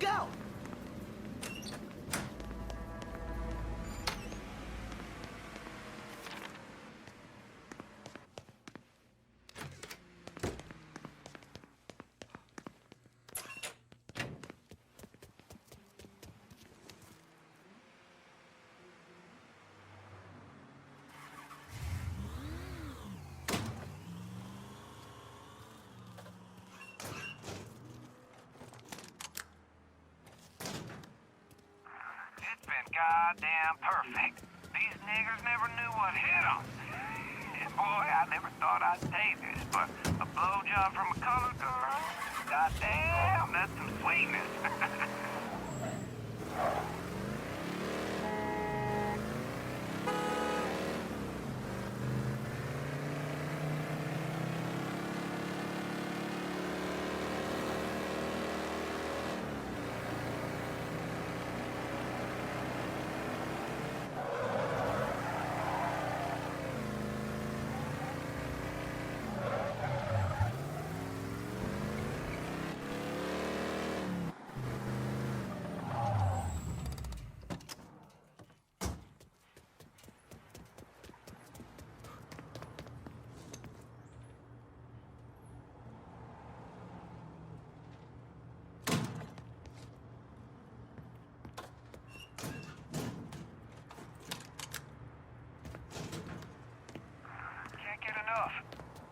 Look out! Goddamn perfect. These niggers never knew what hit them. Boy, I never thought I'd say this, but a blowjob from a colored girl? Goddamn, that's some sweetness.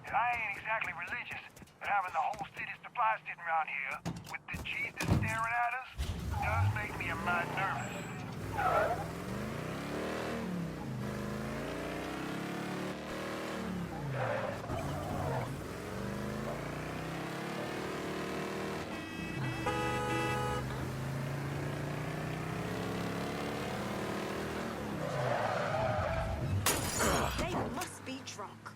I ain't exactly religious, but having the whole city's supplies sitting around here, with the Jesus staring at us, does make me a mite nervous. They must be drunk.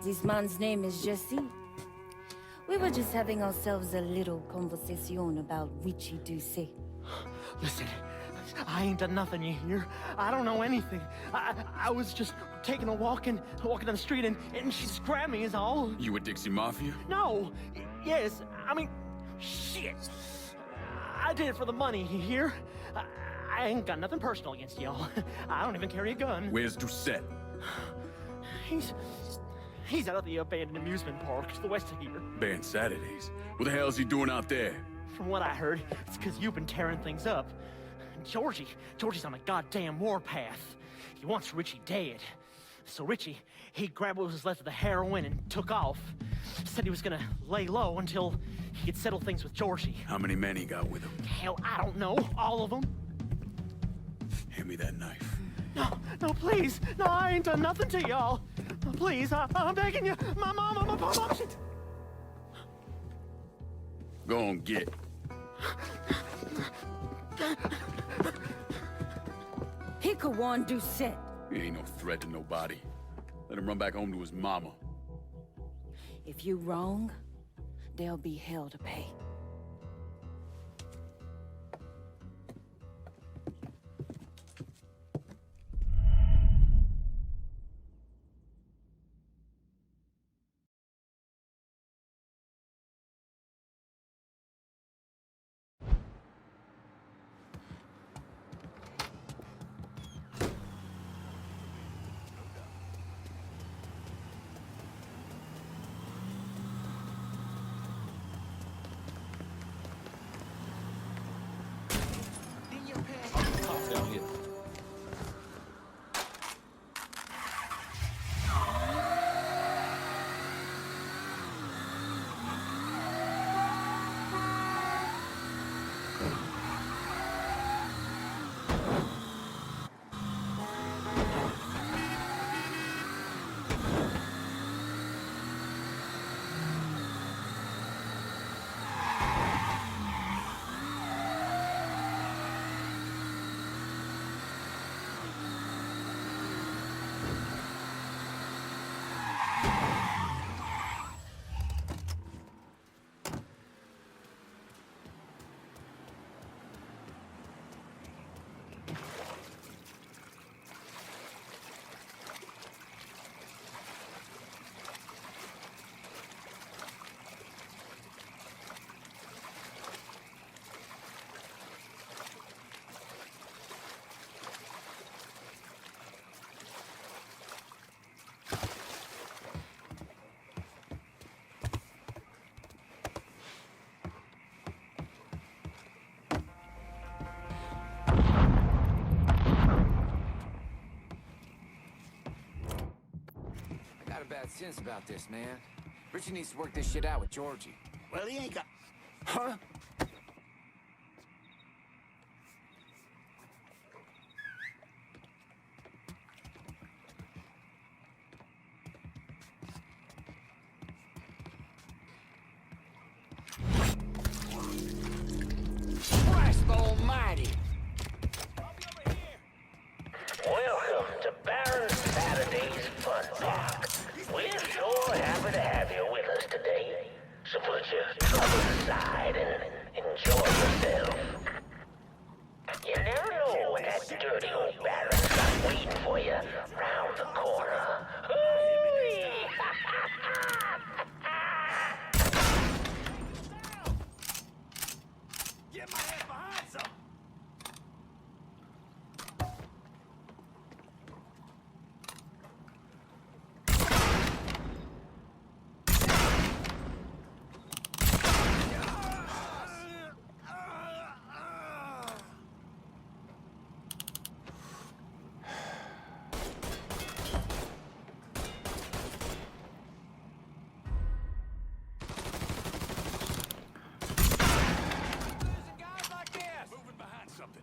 This man's name is Jesse. We were just having ourselves a little conversation about Witchy Douce. Listen, I ain't done nothing, you hear? I don't know anything. I was just taking a walking down the street and she just grabbed me is all. You with Dixie Mafia? No. Yes, I mean, shit. I did it for the money, you hear? I ain't got nothing personal against y'all. I don't even carry a gun. Where's Doucette? He's out at the abandoned amusement park to the west of here. Banned Saturdays. What the hell is he doing out there? From what I heard, it's because you've been tearing things up. Georgie's on a goddamn warpath. He wants Richie dead. So Richie, he grabbed what was left of the heroin and took off. Said he was gonna lay low until he could settle things with Georgie. How many men he got with him? Hell, I don't know. All of them. Hand me that knife. No, please. No, I ain't done nothing to y'all. Please, I'm begging you. My mom, shit. Go on, get. He could warn Doucette. He ain't no threat to nobody. Let him run back home to his mama. If you wrong, there'll be hell to pay. got a bad sense about this, man. Richie needs to work this shit out with Georgie. Well, he ain't got... Huh? Christ almighty! Welcome to Baron Saturday's Fun Park. We're sure happy to have you with us today. So put your troubles aside and enjoy yourself. You never know when that dirty old Baron's got waiting for you round the corner. Hoo-wee! Get my head behind some! Moving behind something.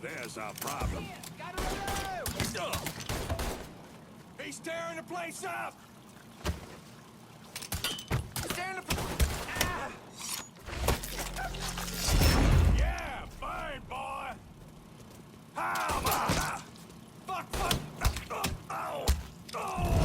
There's our problem. He's tearing the place up! Yeah, fine, boy! How about... Fuck, fuck! Oh! Oh!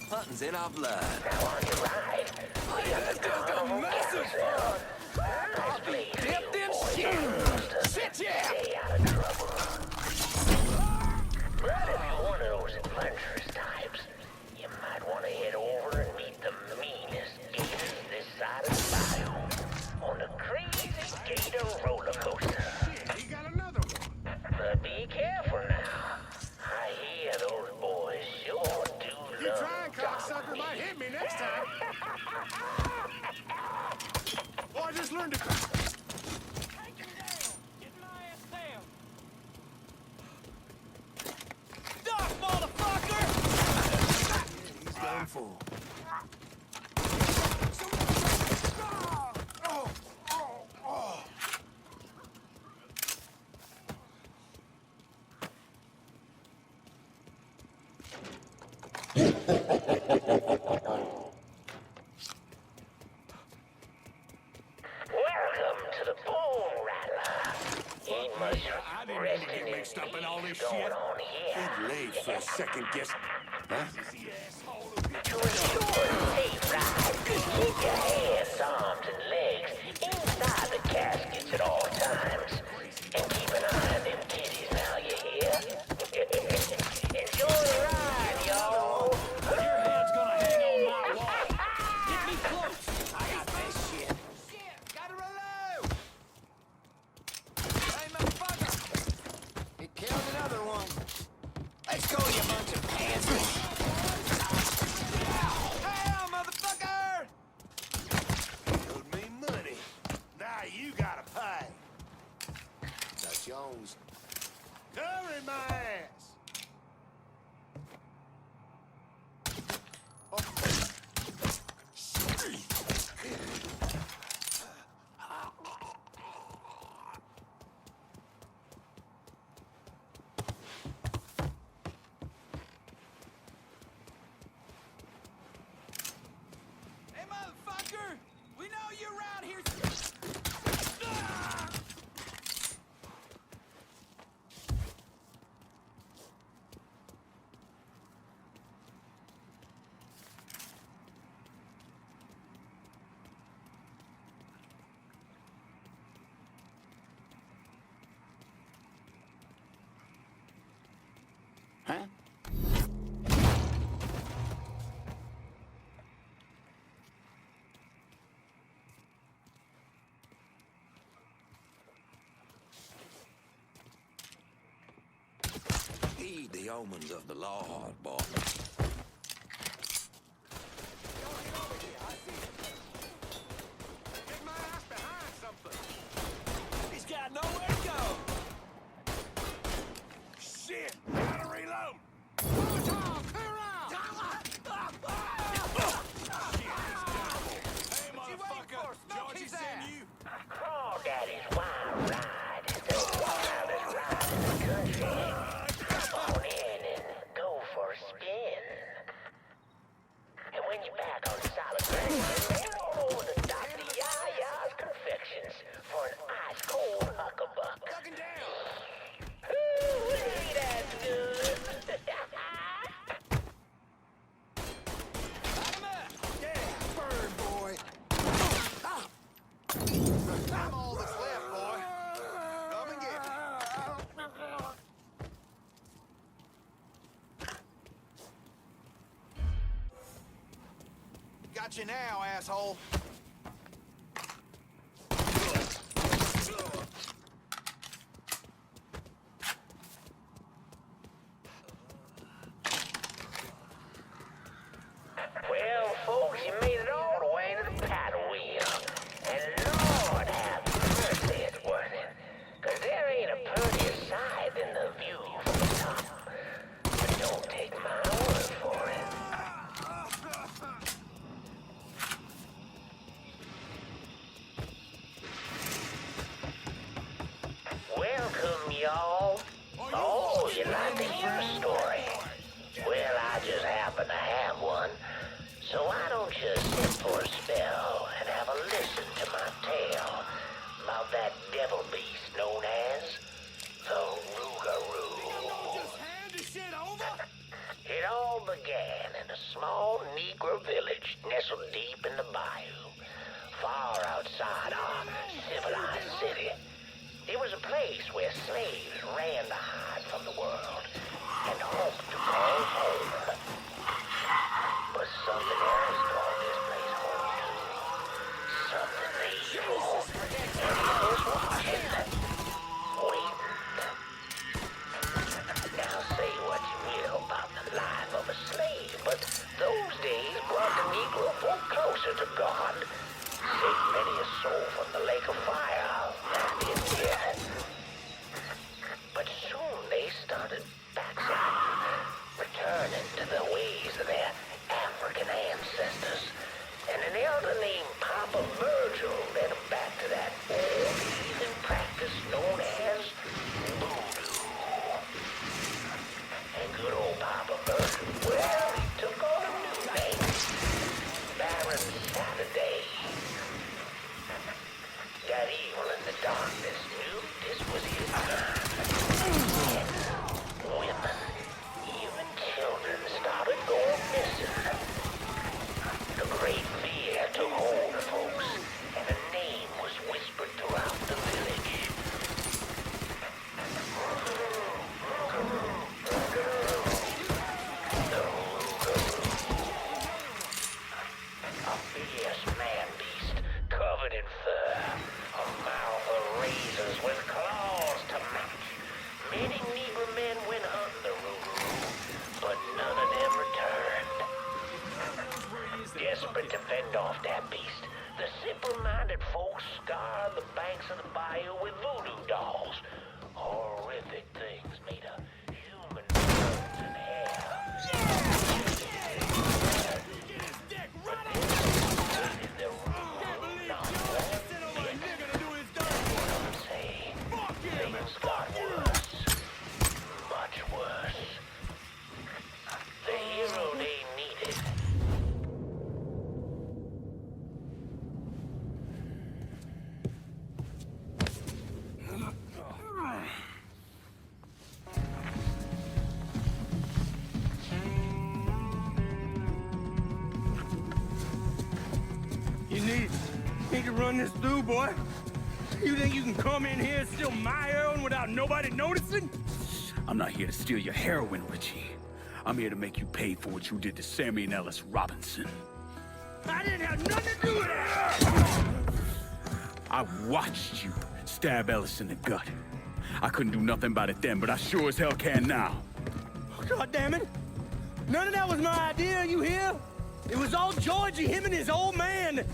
Hunting's in our blood. Now on your ride, we got the carnival carousel. Nice place for you boys to stay out of trouble. But if you're one of those adventurous types, you might want to head over and meet the meanest gators this side of the biome on the Crazy Gator roller coaster. Shit, he got another one. But be careful now. I hear those boys sure do You love trying, cocksucker, dog might meat. hit me next time. Boy, I just learned to... Stop, motherfucker! He's done for. Oh, oh, oh. Welcome to the Bone Rattler. Ain't much I didn't mean to resting get in mixed up in all this peace going shit. on here. Big late for a second guess. Huh? To ensure a safe ride, keep your hands, arms, and legs inside the caskets at all times. And keep an eye on them kitties now, you hear? Enjoy the ride, y'all. Your head's gonna hang on my wall. Get me close. I got this shit. Shit, gotta reload. Hey, motherfucker. He killed another one. Let's go, you bunch of pansies. Hell, motherfucker! Owed me money. Now you gotta pay. That's Jones. Covering my ass. Oh. Hey, motherfucker! We know you're around here. Heed the omens of the Lord, boy. Get my ass behind something. He's got nowhere to go. Shit! Gotta reload! Molotov, clear out! Hey, motherfucker. Georgie sent you? Crawdaddy's wild ride is the wildest ride in the country. Come on in and go for a spin. And when you're back on solid ground, head on over to Dr. Yaya's Confections for an ice-cold huckabuck. Ducking down! Ooh, that's good. Yeah, burn, boy! I'm all that's left, boy. Come and get me. Got you now, asshole. Well, folks, you made it all the way to the paddle wheel. And Lord have mercy, it's worth it. 'Cause there ain't a prettier sight than the view from the top. But don't take my word for it. Welcome, y'all. Oh, you like to hear a story? Well, I just happen to have one. So why don't you sit for a spell and have a listen to my tale about that devil beast known as the Rougarou. Just hand the shit over? It all began in a small Negro village nestled deep in the bayou, far outside our civilized city. It was a place where slaves ran to hide from the world and hoped to call home. But something else called this place home too. Something evil. And it was watching. Waiting. Now say what you will about the life of a slave, but those days brought the Negro folk closer to God. Saved many a soul from the lake of fire. That is it. But soon they started backsliding, returning to the ways of their African ancestors. And an elder named Papa Virgil led them back to that old heathen practice known as voodoo. And good old Papa Virgil, well, he took on a new name, Baron Saturday. That evil in the darkness knew this was his time. Men, women, even children started going missing. The great fear took hold of folks, and a name was whispered throughout the village. The Rougarou. A fierce man-beast covered in fur, a mouth of razors with claws to match. Many Negro men went hunting the Rougarou, but none of them returned. Desperate to fend off that beast, the simple-minded folks scoured the banks of the bayou with voodoo dolls. Horrific things made of human bones and hair. The Rougarou not one bit. Some say things got worse, much worse. The hero they needed. You need to run this through, boy? You think you can come in here and steal my heroin without nobody noticing? I'm not here to steal your heroin, Richie. I'm here to make you pay for what you did to Sammy and Ellis Robinson. I didn't have nothing to do with that! I watched you stab Ellis in the gut. I couldn't do nothing about it then, but I sure as hell can now. God damn it! None of that was my idea, you hear? It was all Georgie, him and his old man.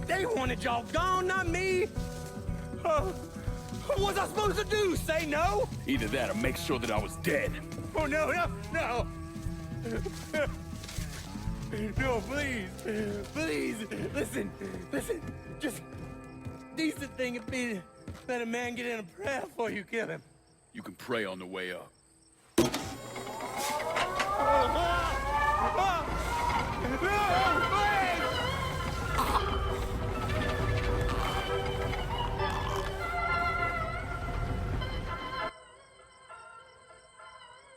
They wanted y'all gone, not me. What was I supposed to do? Say no? Either that or make sure that I was dead. Oh, no. No, please. Please, listen. Just decent thing would be to let a man get in a prayer before you kill him. You can pray on the way up.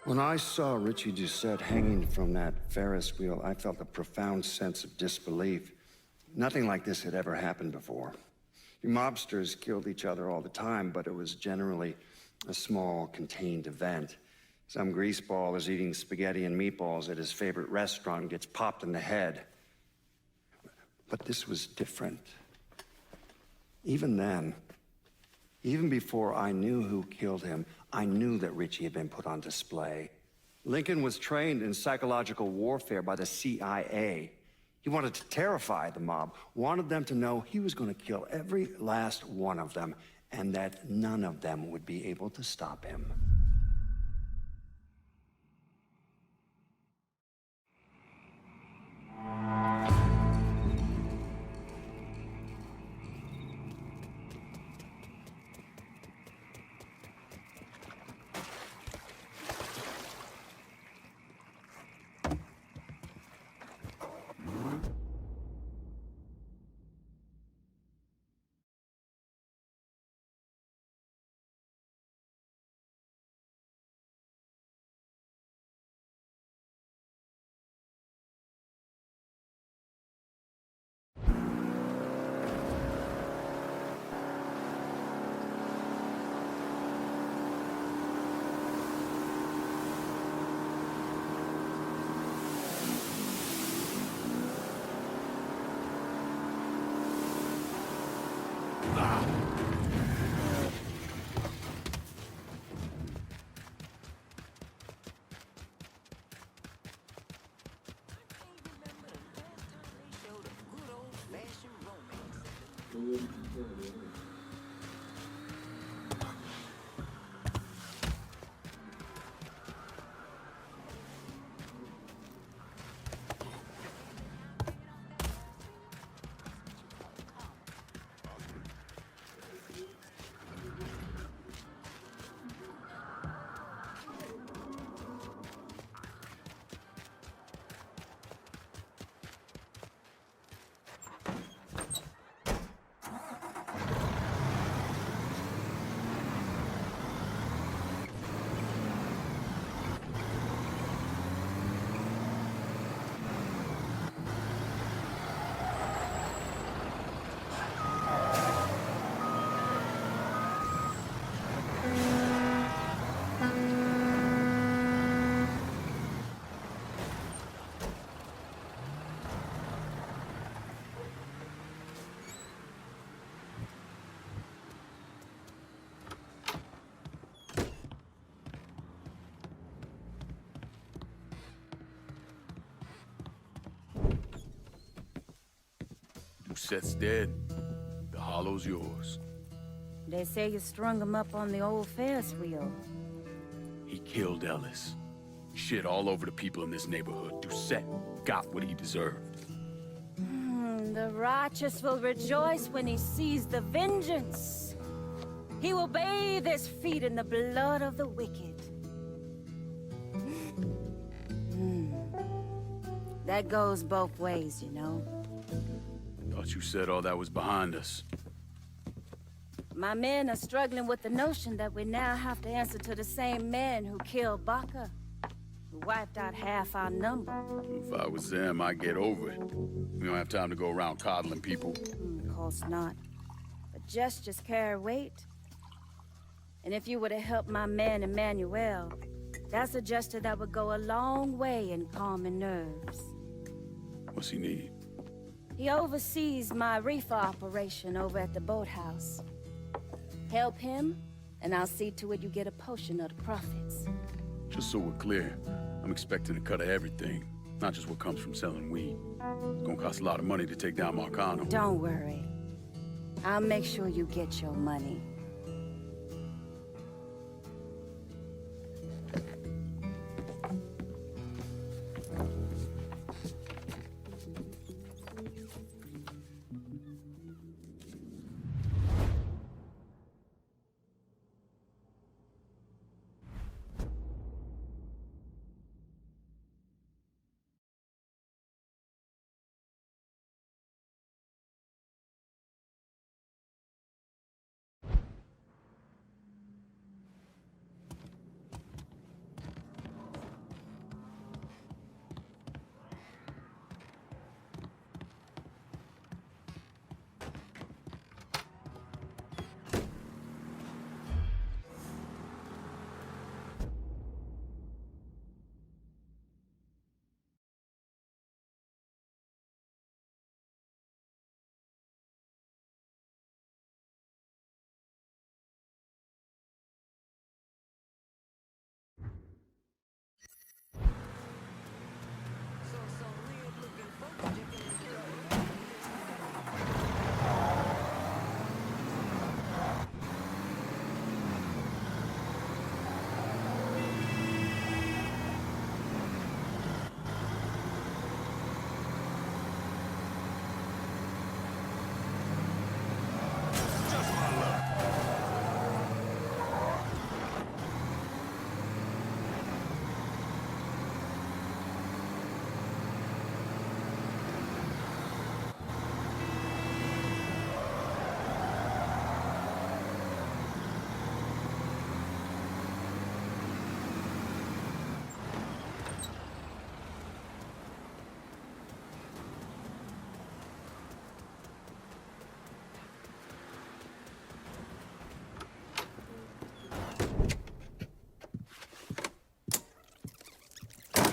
When I saw Richie Doucette hanging from that Ferris wheel, I felt a profound sense of disbelief. Nothing like this had ever happened before. You mobsters killed each other all the time, but it was generally a small, contained event. Some greaseball is eating spaghetti and meatballs at his favorite restaurant and gets popped in the head. But this was different. Even then, even before I knew who killed him, I knew that Richie had been put on display. Lincoln was trained in psychological warfare by the CIA. He wanted to terrify the mob, wanted them to know he was going to kill every last one of them, and that none of them would be able to stop him. Doucette's dead. The hollow's yours. They say you strung him up on the old Ferris wheel. He killed Ellis. Shit all over the people in this neighborhood. Doucette got what he deserved. The righteous will rejoice when he sees the vengeance. He will bathe his feet in the blood of the wicked. That goes both ways, you know. Thought you said all that was behind us. My men are struggling with the notion that we now have to answer to the same man who killed Baca, who wiped out half our number. If I was them, I'd get over it. We don't have time to go around coddling people. Of course not. But gestures carry weight. And if you were to help my man Emmanuel, that's a gesture that would go a long way in calming nerves. What's he need? He oversees my reefer operation over at the boathouse. Help him, and I'll see to it you get a portion of the profits. Just so we're clear, how I'm expecting a cut of everything, not just what comes from selling weed. It's gonna cost a lot of money to take down Marcano. Don't worry. I'll make sure you get your money.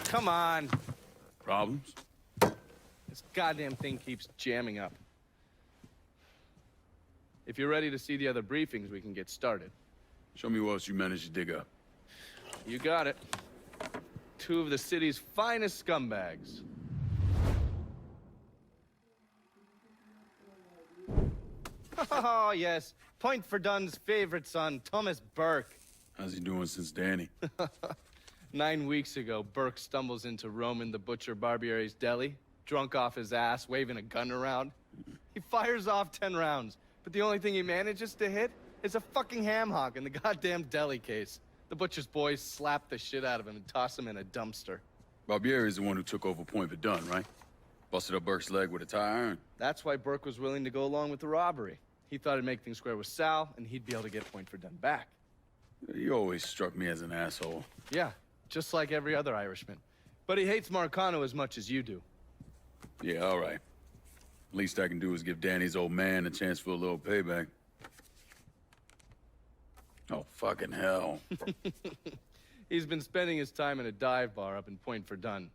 Come on. Problems? This goddamn thing keeps jamming up. If you're ready to see the other briefings, we can get started. Show me what else you managed to dig up. You got it. 2 of the city's finest scumbags. Oh, yes. Point for Dunn's favorite son, Thomas Burke. How's he doing since Danny? 9 weeks ago, Burke stumbles into Roman the Butcher Barbiere's deli, drunk off his ass, waving a gun around. He fires off 10 rounds, but the only thing he manages to hit is a fucking ham hock in the goddamn deli case. The butcher's boys slap the shit out of him and toss him in a dumpster. Barbieri is the one who took over Point Verdun, right? Busted up Burke's leg with a tire iron. That's why Burke was willing to go along with the robbery. He thought it'd make things square with Sal, and he'd be able to get Point Verdun back. You always struck me as an asshole. Yeah, just like every other Irishman. But he hates Marcano as much as you do. Yeah, all right. Least I can do is give Danny's old man a chance for a little payback. Oh, fucking hell. He's been spending his time in a dive bar up in Point Verdun.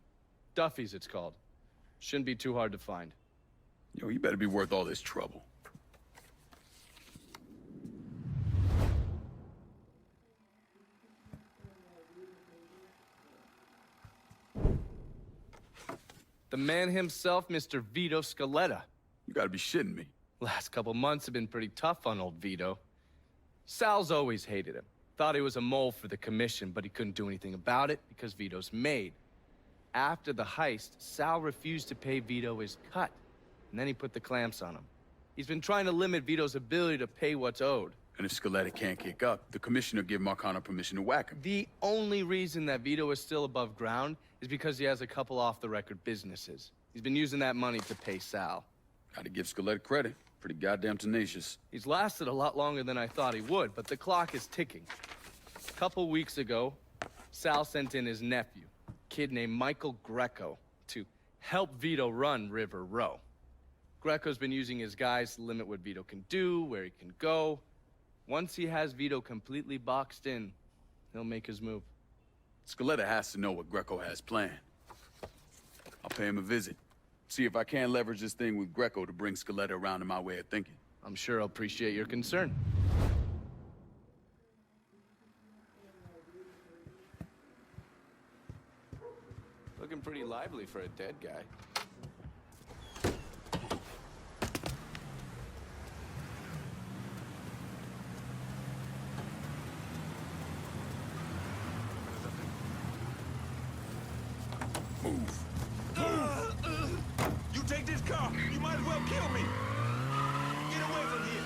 Duffy's, it's called. Shouldn't be too hard to find. Yo, you better be worth all this trouble. The man himself, Mr. Vito Scaletta. You gotta be shitting me. Last couple months have been pretty tough on old Vito. Sal's always hated him. Thought he was a mole for the commission, but he couldn't do anything about it because Vito's made. After the heist, Sal refused to pay Vito his cut, and then he put the clamps on him. He's been trying to limit Vito's ability to pay what's owed. And if Scaletta can't kick up, the commissioner give Marcano permission to whack him. The only reason that Vito is still above ground is because he has a couple off-the-record businesses. He's been using that money to pay Sal. Gotta give Scaletta credit. Pretty goddamn tenacious. He's lasted a lot longer than I thought he would, but the clock is ticking. A couple weeks ago, Sal sent in his nephew, a kid named Michael Greco, to help Vito run River Row. Greco's been using his guys to limit what Vito can do, where he can go. Once he has Vito completely boxed in, he'll make his move. Scaletta has to know what Greco has planned. I'll pay him a visit. See if I can't leverage this thing with Greco to bring Scaletta around to my way of thinking. I'm sure he'll appreciate your concern. looking pretty lively for a dead guy. You take this car, you might as well kill me. Get away from here.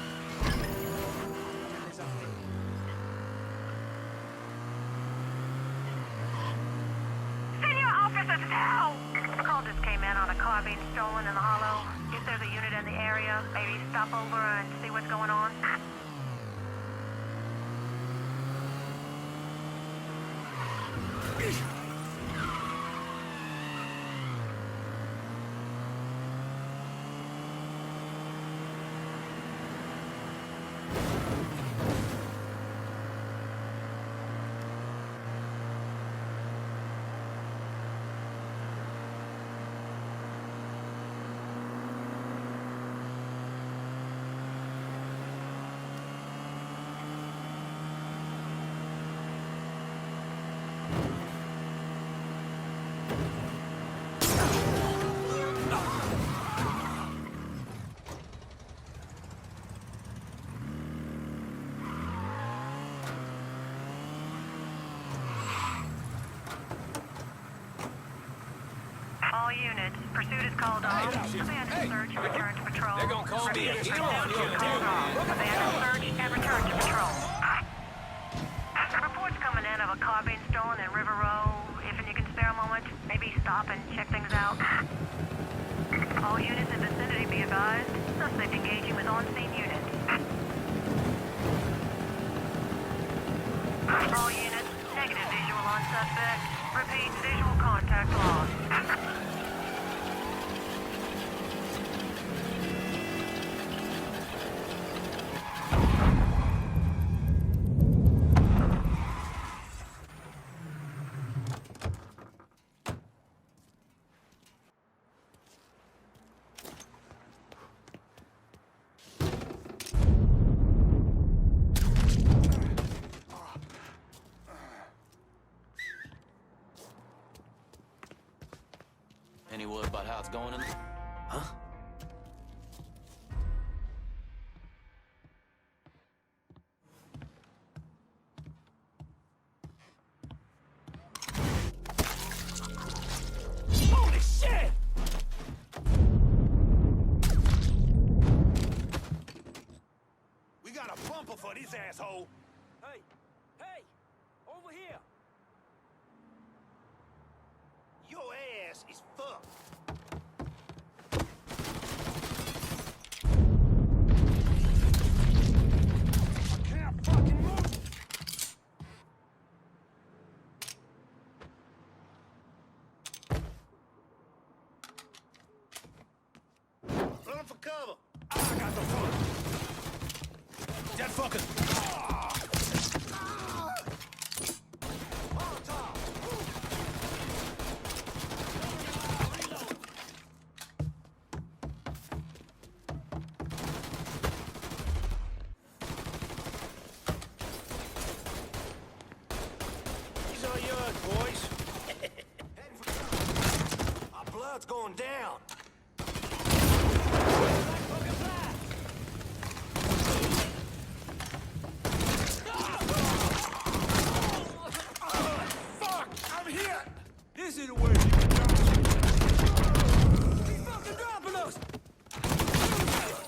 Senior officers now! A call just came in on a car being stolen in the hollow. If there's a unit in the area, maybe stop over and see what's going on. All units, pursuit is called off. Abandon search and return to patrol. They're gonna call me a Pursuit hero on you, is called off. Abandon search and return to patrol. Reports coming in of a car being stolen in River Row. If you can spare a moment, maybe stop and check things out. All units in vicinity be advised. Suspect engaging with on-scene units. All units, negative visual on suspect. Repeat, visual contact lost. Any word about how it's going in? Huh? Holy shit! We got a bumper for this asshole. Hey! Hey! Over here! Your ass is fucked. I can't fucking move. Run for cover. I got the fucker. That fucker. These are yours, boys. Our blood's going down. Fuck! I'm hit! This is where you can drop. He's fucking dropping us!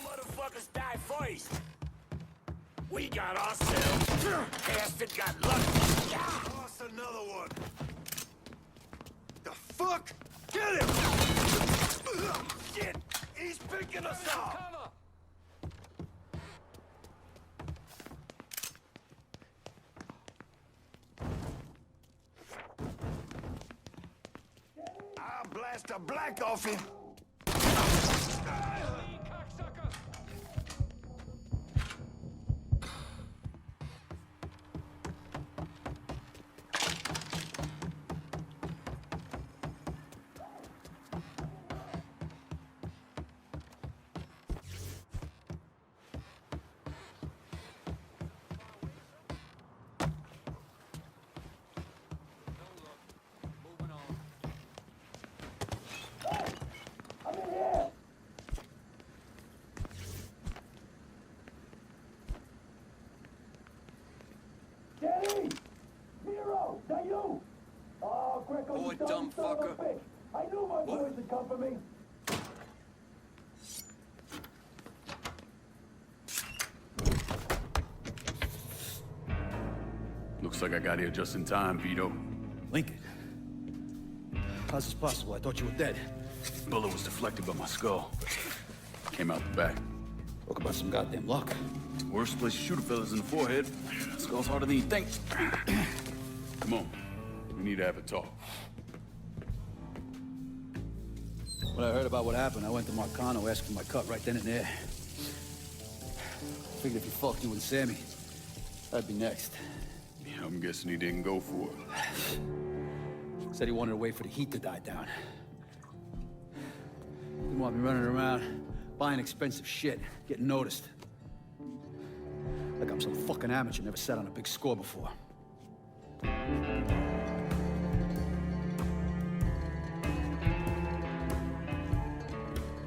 Motherfuckers die first. We got ourselves. Bastard got lucky. Lost another one. The fuck? Get him! Shit! He's picking us off! Cover! I'll blast the black off him. Lead, cocksucker! No look. Moving on. my boys to come for me. Looks like I got here just in time, Vito. Lincoln. How's this possible? I thought you were dead. Bullet was deflected by my skull. Came out the back. Talk about some goddamn luck. Worst place to shoot a fella's in the forehead. Skull's harder than you think. Come on. We need to have a talk. When I heard about what happened, I went to Marcano asking my cut right then and there. Figured if he fucked you and Sammy, I'd be next. Yeah, I'm guessing he didn't go for it. Said he wanted to wait for the heat to die down. Didn't want me running around, buying expensive shit, getting noticed. Like I'm some fucking amateur, never sat on a big score before.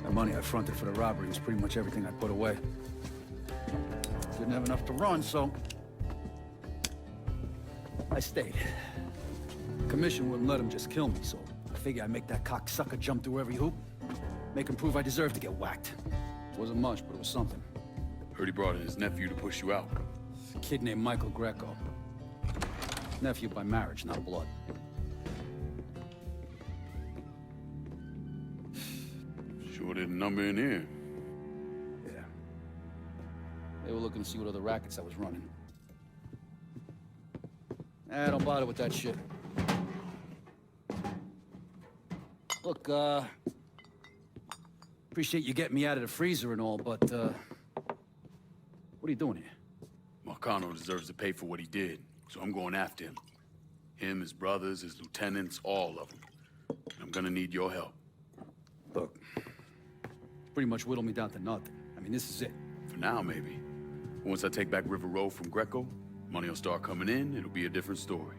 The money I fronted for the robbery was pretty much everything I put away. Didn't have enough to run, so I stayed. Commission wouldn't let him just kill me, so I figured I'd make that cocksucker jump through every hoop. Make him prove I deserve to get whacked. Wasn't much, but it was something. Heard he brought in his nephew to push you out. A kid named Michael Greco. Nephew by marriage, not blood. Sure didn't number in here. Yeah. They were looking to see what other rackets I was running. Don't bother with that shit. Look, appreciate you getting me out of the freezer and all, but, what are you doing here? Marcano deserves to pay for what he did, so I'm going after him. Him, his brothers, his lieutenants, all of them. I'm gonna need your help. Look, pretty much whittled me down to nothing. I mean, this is it. For now, maybe. Once I take back River Road from Greco, money will start coming in, it'll be a different story.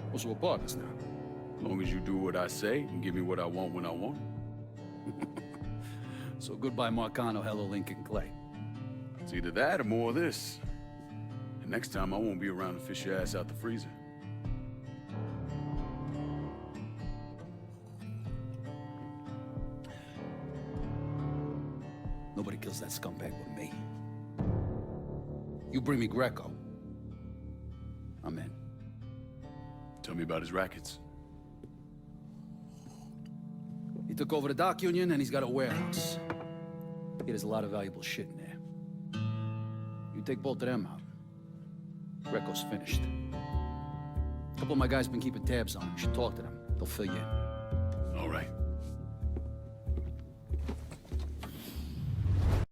Well, so we're partners now. As long as you do what I say and give me what I want when I want it. So goodbye, Marcano, hello, Lincoln Clay. It's either that or more of this. And next time, I won't be around to fish your ass out the freezer. Nobody kills that scumbag but me. You bring me Greco, I'm in. Tell me about his rackets. He took over the dock union and he's got a warehouse. There's a lot of valuable shit in there. You take both of them out, Greco's finished. A couple of my guys been keeping tabs on him. You should talk to them. They'll fill you in. All right.